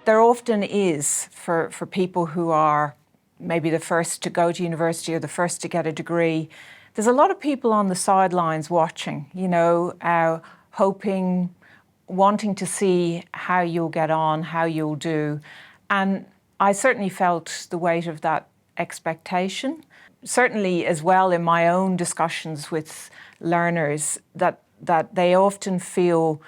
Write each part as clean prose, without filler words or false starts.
there often is for people who are maybe the first to go to university or the first to get a degree. There's a lot of people on the sidelines watching, hoping, wanting to see how you'll get on, how you'll do. And I certainly felt the weight of that expectation. Certainly as well in my own discussions with learners that they often feel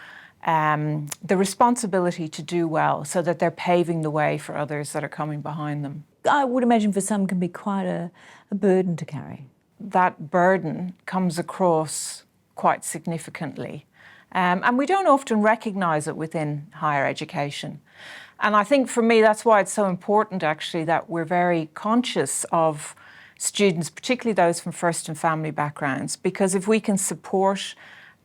the responsibility to do well so that they're paving the way for others that are coming behind them. I would imagine for some can be quite a burden to carry. That burden comes across quite significantly. And we don't often recognise it within higher education. And I think for me that's why it's so important actually that we're very conscious of students, particularly those from first and family backgrounds, because if we can support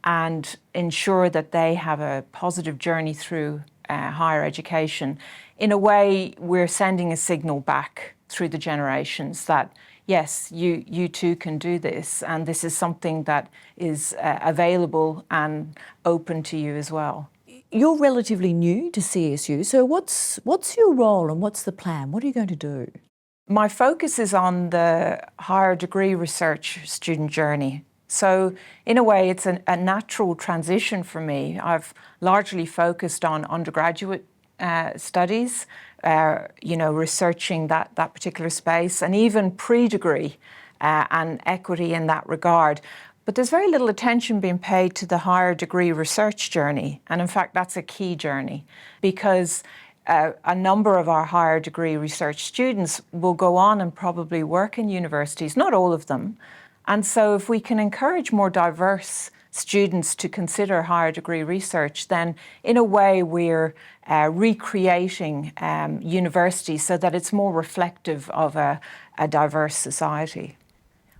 and ensure that they have a positive journey through higher education, in a way we're sending a signal back through the generations that yes, you too can do this, and this is something that is available and open to you as well. You're relatively new to CSU, so what's your role and what's the plan? What are you going to do? My focus is on the higher degree research student journey. So in a way, it's a natural transition for me. I've largely focused on undergraduate studies, researching that particular space, and even pre-degree and equity in that regard. But there's very little attention being paid to the higher degree research journey. And in fact, that's a key journey because a number of our higher degree research students will go on and probably work in universities, not all of them. And so if we can encourage more diverse students to consider higher degree research, then in a way we're recreating universities so that it's more reflective of a diverse society.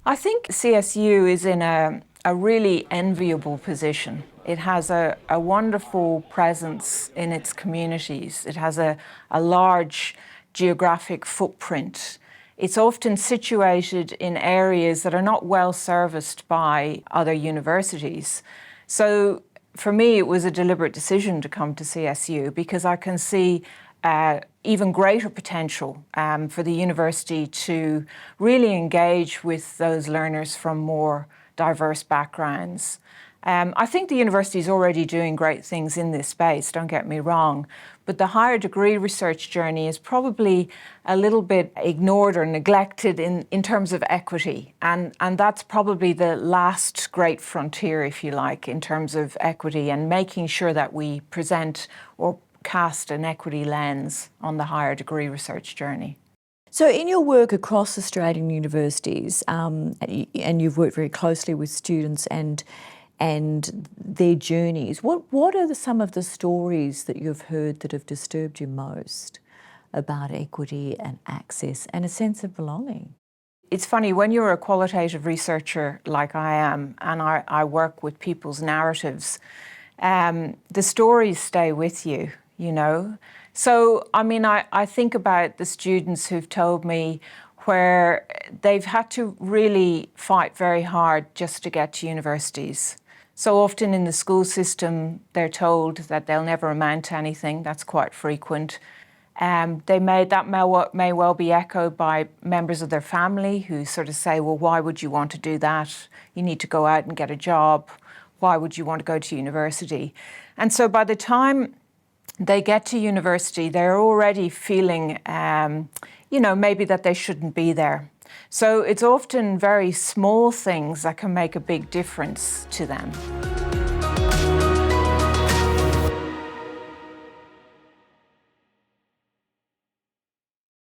I think CSU is in a really enviable position. It has a wonderful presence in its communities. It has a large geographic footprint. It's often situated in areas that are not well serviced by other universities. So for me, it was a deliberate decision to come to CSU because I can see even greater potential for the university to really engage with those learners from more diverse backgrounds. I think the university is already doing great things in this space, don't get me wrong, but the higher degree research journey is probably a little bit ignored or neglected in terms of equity. And that's probably the last great frontier, if you like, in terms of equity and making sure that we present or cast an equity lens on the higher degree research journey. So in your work across Australian universities, and you've worked very closely with students and their journeys, what are some of the stories that you've heard that have disturbed you most about equity and access and a sense of belonging? It's funny, when you're a qualitative researcher like I am, and I work with people's narratives, the stories stay with you, So, I mean, I think about the students who've told me where they've had to really fight very hard just to get to universities. So often in the school system, they're told that they'll never amount to anything. That's quite frequent. That may well be echoed by members of their family who sort of say, well, why would you want to do that? You need to go out and get a job. Why would you want to go to university? And so by the time they get to university, they're already feeling, maybe that they shouldn't be there. So it's often very small things that can make a big difference to them.